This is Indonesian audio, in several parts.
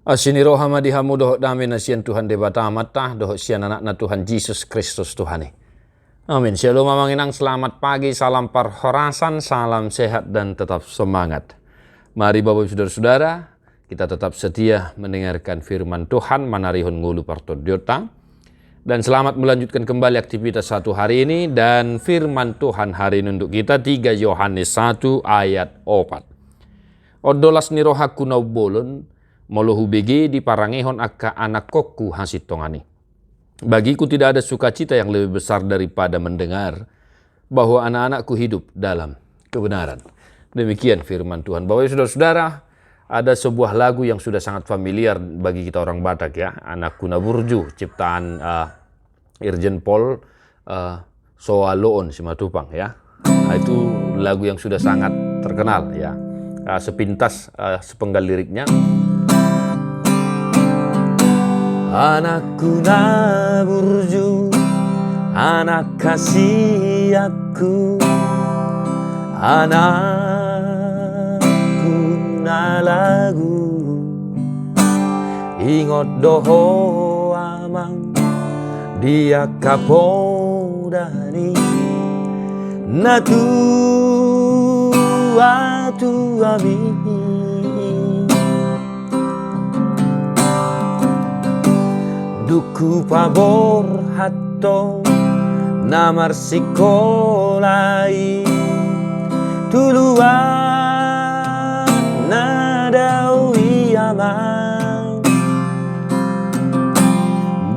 Asini roha madihamu dohok dami nasian Tuhan debata amatah dohok sian anak na Tuhan Yesus Kristus Tuhani. Amin. Shalom mamanginang, selamat pagi, salam parhorasan, salam sehat dan tetap semangat. Mari Bapak Saudara-saudara, kita tetap setia mendengarkan firman Tuhan manarihon ngulu partodiota. Dan selamat melanjutkan kembali aktivitas satu hari ini, dan firman Tuhan hari ini untuk kita 3 Yohanes 1 ayat 4. Odolas ni rohaku naubolon molohu bege di parangehon akka anak kokku hasitongani. Bagiku tidak ada sukacita yang lebih besar daripada mendengar bahwa anak-anakku hidup dalam kebenaran. Demikian firman Tuhan. Bapak saudara-saudara, ada sebuah lagu yang sudah sangat familiar bagi kita orang Batak ya. Anakku naburju, ciptaan Irjen Pol Soaloon Simatupang ya. Nah, itu lagu yang sudah sangat terkenal ya. Sepintas sepenggal liriknya. Anakku naburju, anak kasih aku, anakku nalagu, ingot doho amang dia kapodani, natu atu ami. Duku pabor hatto namar sikolai tuluan nadau iamang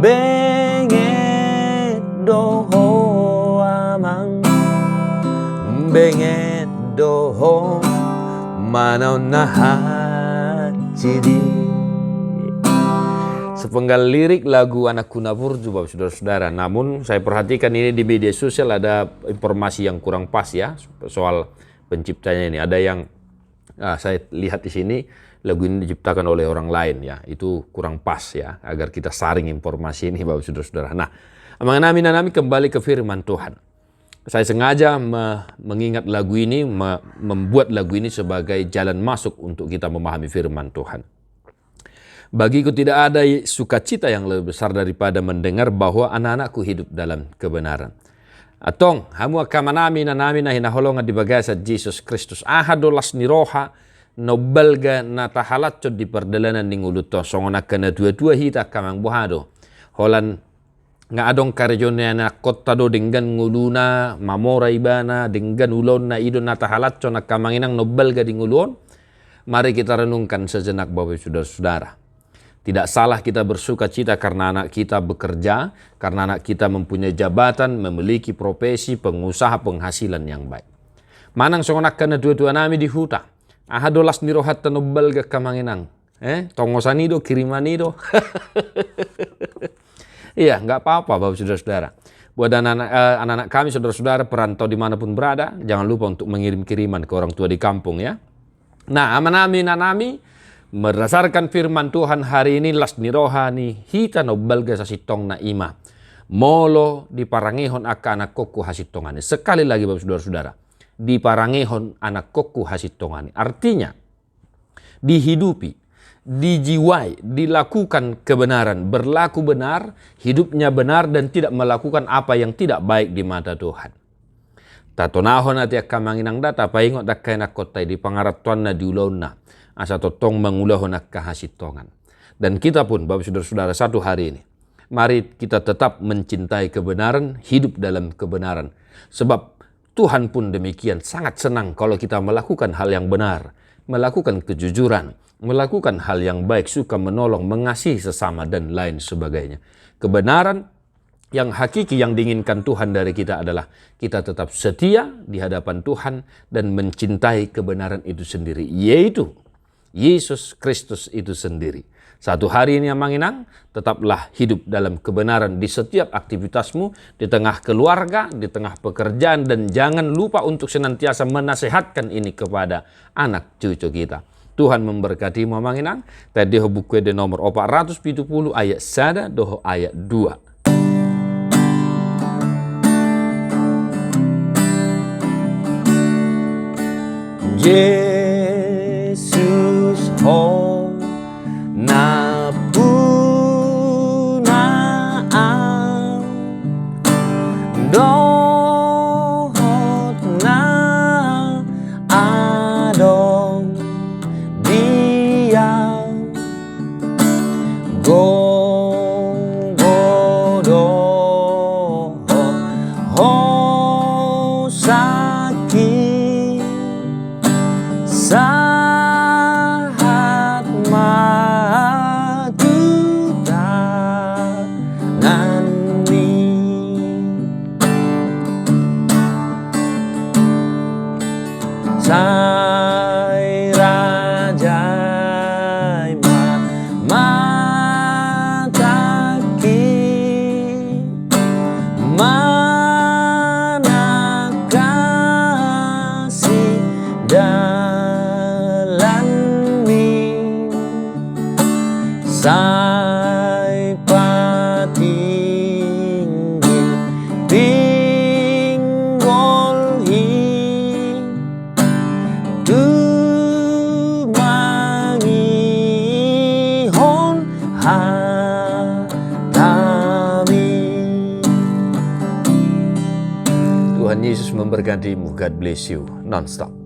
benget doho amang benget doho manau nahacidi. Sepenggal lirik lagu Anakku Naburju, Bapak saudara-saudara. Namun saya perhatikan ini di media sosial ada informasi yang kurang pas ya soal penciptanya ini. Ada yang saya lihat di sini lagu ini diciptakan oleh orang lain ya. Itu kurang pas ya, agar kita saring informasi ini Bapak saudara-saudara. Nah, mengenami kembali ke firman Tuhan. Saya sengaja mengingat lagu ini, membuat lagu ini sebagai jalan masuk untuk kita memahami firman Tuhan. Bagiku tidak ada sukacita yang lebih besar daripada mendengar bahwa anak-anakku hidup dalam kebenaran. Atong, hamu akamanami na hinaholongan di bagasa Jesus Kristus. Ahadolas ni roha, nobalga na tahalatso di perdalanan ni nguluto. Songonaka na dua-dua hita kamang buhado. Holan nga adong karejone na kota do dengan nguluna, mamora ibana, dengan ulon na idon na tahalatso na kamanginang nobalga di ngulon. Mari kita renungkan sejenak Bapak saudara-saudara. Tidak salah kita bersuka cita karena anak kita bekerja, karena anak kita mempunyai jabatan, memiliki profesi, pengusaha, penghasilan yang baik. Manang songonak kana dua-dua nami di huta. Ahadolas nirohat tanubal ga kamanginang. Tongosanido, kirimanido. Iya, nggak apa-apa Bapak saudara-saudara. Buat anak-anak kami, saudara-saudara, perantau dimanapun berada, jangan lupa untuk mengirim kiriman ke orang tua di kampung ya. Nah, nanami, berdasarkan firman Tuhan hari ini las nirohani hita no balga sasitong na ima molo di parangehon akka anak kokku hasitongani. Sekali lagi Bapak saudara-saudara, di parangehon anak kokku hasitongani artinya dihidupi, dijiwai, dilakukan kebenaran, berlaku benar, hidupnya benar dan tidak melakukan apa yang tidak baik di mata Tuhan. Tatonahon ati akka manginang data paingot dakkai nak kotai di pangaratuan na diulona. Asa totong mengulahon akka hasitongan. Dan kita pun Bapak saudara-saudara satu hari ini, mari kita tetap mencintai kebenaran, hidup dalam kebenaran. Sebab Tuhan pun demikian sangat senang kalau kita melakukan hal yang benar, melakukan kejujuran, melakukan hal yang baik, suka menolong, mengasihi sesama dan lain sebagainya. Kebenaran yang hakiki yang diinginkan Tuhan dari kita adalah kita tetap setia di hadapan Tuhan dan mencintai kebenaran itu sendiri, yaitu Yesus Kristus itu sendiri. Satu hari ini yang manginang, tetaplah hidup dalam kebenaran di setiap aktivitasmu, di tengah keluarga, di tengah pekerjaan, dan jangan lupa untuk senantiasa menasehatkan ini kepada anak cucu kita. Tuhan memberkati manginang. Tadi buku de nomor 470 ayat 1 doho ayat 2. Jesus, oh, now saat maju tanganmu. Sai rajai mataki mana kasih dalammi sai patinggil pinggolhi dumangihon hatami. Tuhan Yesus memberkatimu. God bless you non-stop.